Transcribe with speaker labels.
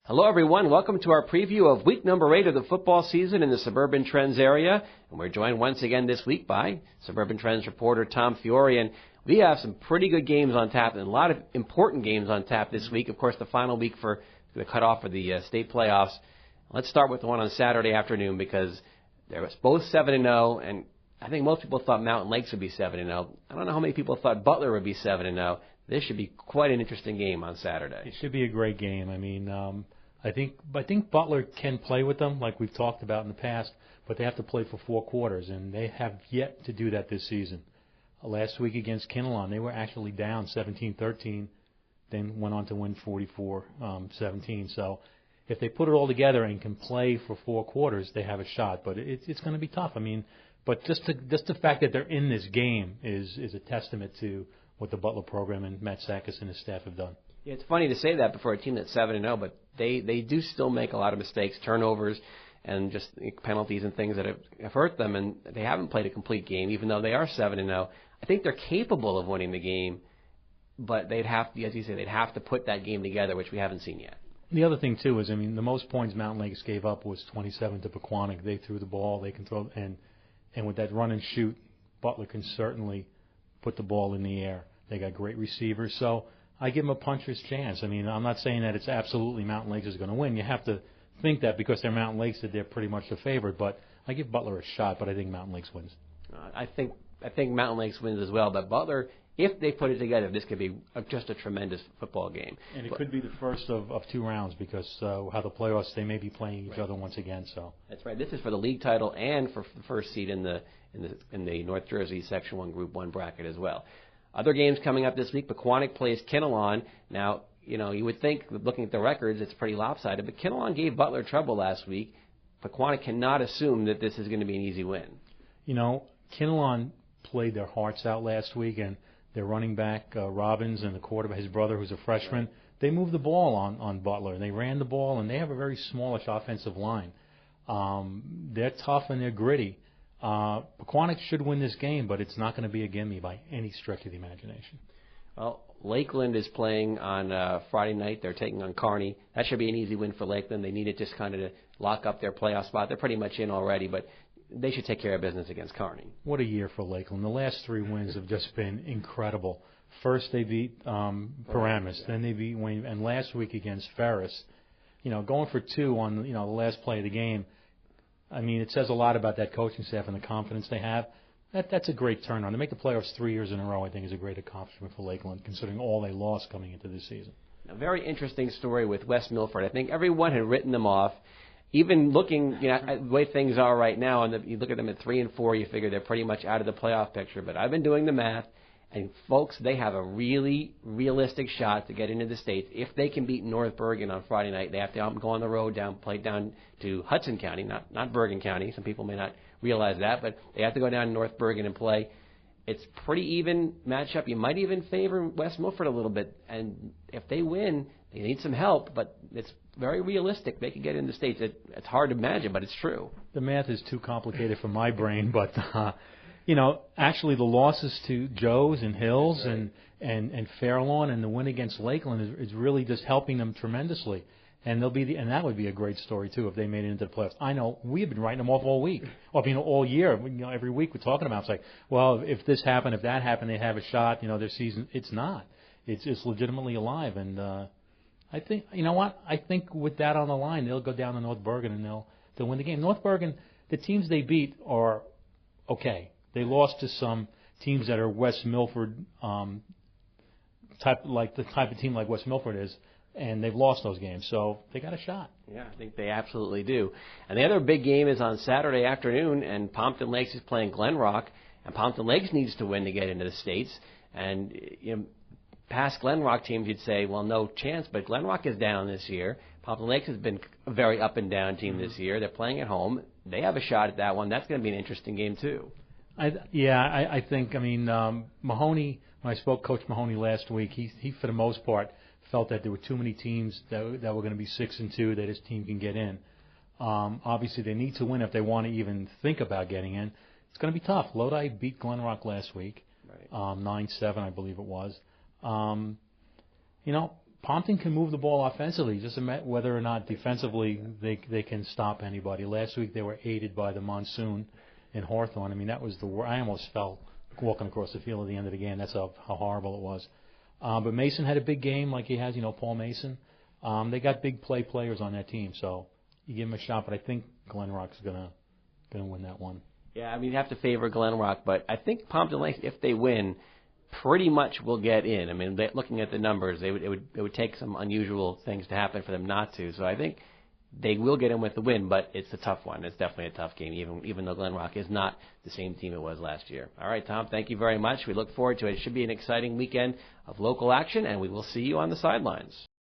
Speaker 1: Hello, everyone. Welcome to our preview of week number 8 of the football season in the Suburban Trends area. And we're joined once again this week by Suburban Trends reporter Tom Fiore. And we have some pretty good games on tap and a lot of important games on tap this week. Of course, the final week for the cutoff for the state playoffs. Let's start with the one on Saturday afternoon because they were both 7-0. And I think most people thought Mountain Lakes would be 7-0. I don't know how many people thought Butler would be 7-0. This should be quite an interesting game on Saturday.
Speaker 2: It should be a great game. I mean, I think Butler can play with them like we've talked about in the past, but they have to play for 4 quarters, and they have yet to do that this season. Last week against Kinnelon, they were actually down 17-13, then went on to win 44-17. So if they put it all together and can play for 4 quarters, they have a shot. But it's going to be tough. I mean, but just the fact that they're in this game is a testament to what the Butler program and Matt Sakis and his staff have done.
Speaker 1: Yeah, it's funny to say that before a team that's 7-0, but they do still make a lot of mistakes, turnovers, and just penalties and things that have hurt them, and they haven't played a complete game, even though they are 7-0. I think they're capable of winning the game, but they'd have to, as you say, they'd have to put that game together, which we haven't seen yet.
Speaker 2: The other thing, too, is, I mean, the most points Mountain Lakes gave up was 27 to Pequannock. They threw the ball, they can throw, and with that run and shoot, Butler can certainly put the ball in the air. They got great receivers, so I give them a puncher's chance. I mean, I'm not saying that it's absolutely Mountain Lakes is going to win. You have to think that because they're Mountain Lakes that they're pretty much the favorite. But I give Butler a shot, but I think Mountain Lakes wins.
Speaker 1: I think Mountain Lakes wins as well. But Butler, if they put it together, this could be just a tremendous football game.
Speaker 2: And it could be the first of 2 rounds because how the playoffs, they may be playing each other once again. So
Speaker 1: that's right. This is for the league title and for the first seed in the North Jersey Section 1 Group 1 bracket as well. Other games coming up this week, Pequannock plays Kinnelon. Now, you would think, looking at the records, it's pretty lopsided, but Kinnelon gave Butler trouble last week. Pequannock cannot assume that this is going to be an easy win.
Speaker 2: Kinnelon played their hearts out last week, and their running back, Robbins, and the quarterback, his brother, who's a freshman, they moved the ball on Butler, and they ran the ball, and they have a very smallish offensive line. They're tough and they're gritty. Pequannock should win this game, but it's not going to be a gimme by any stretch of the imagination.
Speaker 1: Well, Lakeland is playing on Friday night. They're taking on Kearney. That should be an easy win for Lakeland. They need it just kind of to lock up their playoff spot. They're pretty much in already, but they should take care of business against Kearney.
Speaker 2: What a year for Lakeland. The last 3 wins have just been incredible. First they beat Paramus, then they beat Wayne, and last week against Ferris. Going for 2 on the last play of the game. I mean, it says a lot about that coaching staff and the confidence they have. That's a great turnaround. To make the playoffs 3 years in a row, I think, is a great accomplishment for Lakeland, considering all they lost coming into this season.
Speaker 1: A very interesting story with West Milford. I think everyone had written them off. Even looking at the way things are right now, and you look at them at 3-4, you figure they're pretty much out of the playoff picture. But I've been doing the math, and folks, they have a really realistic shot to get into the States. If they can beat North Bergen on Friday night, they have to go on the road play down to Hudson County, not Bergen County. Some people may not realize that, but they have to go down to North Bergen and play. It's pretty even matchup. You might even favor West Milford a little bit, and if they win, they need some help, but it's very realistic. They could get into the States. It's hard to imagine, but it's true.
Speaker 2: The math is too complicated for my brain, but actually the losses to Joe's and Hills and Fairlawn and the win against Lakeland is really just helping them tremendously. And and that would be a great story too if they made it into the playoffs. I know we have been writing them off all week, all year. Every week we're talking about. It's like, well, if this happened, if that happened, they have a shot. Their season. It's not. It's legitimately alive. And I think I think with that on the line, they'll go down to North Bergen and they'll win the game. North Bergen, the teams they beat are okay. They lost to some teams that are West Milford type of team like West Milford is, and they've lost those games, so they got a shot.
Speaker 1: Yeah, I think they absolutely do. And the other big game is on Saturday afternoon, and Pompton Lakes is playing Glen Rock, and Pompton Lakes needs to win to get into the States. And past Glen Rock teams, you'd say, well, no chance, but Glen Rock is down this year. Pompton Lakes has been a very up-and-down team this year. They're playing at home. They have a shot at that one. That's going to be an interesting game, too.
Speaker 2: I think, Mahoney, when I spoke to Coach Mahoney last week, he for the most part, felt that there were too many teams that were going to be 6-2 that his team can get in. Obviously, they need to win if they want to even think about getting in. It's going to be tough. Lodi beat Glen Rock last week, 9-7, I believe it was. Pompton can move the ball offensively, just whether or not defensively they can stop anybody. Last week they were aided by the monsoon in Hawthorne. I mean, that was I almost fell walking across the field at the end of the game. That's how horrible it was. But Mason had a big game like he has, Paul Mason. They got big players on that team, so you give them a shot. But I think Glen Rock's gonna win that one.
Speaker 1: Yeah, I mean, you have to favor Glen Rock, but I think Pompton Lakes, if they win, pretty much will get in. I mean, looking at the numbers, it would take some unusual things to happen for them not to. So I think they will get in with the win, but it's a tough one. It's definitely a tough game, even though Glen Rock is not the same team it was last year. All right, Tom, thank you very much. We look forward to it. It should be an exciting weekend of local action, and we will see you on the sidelines.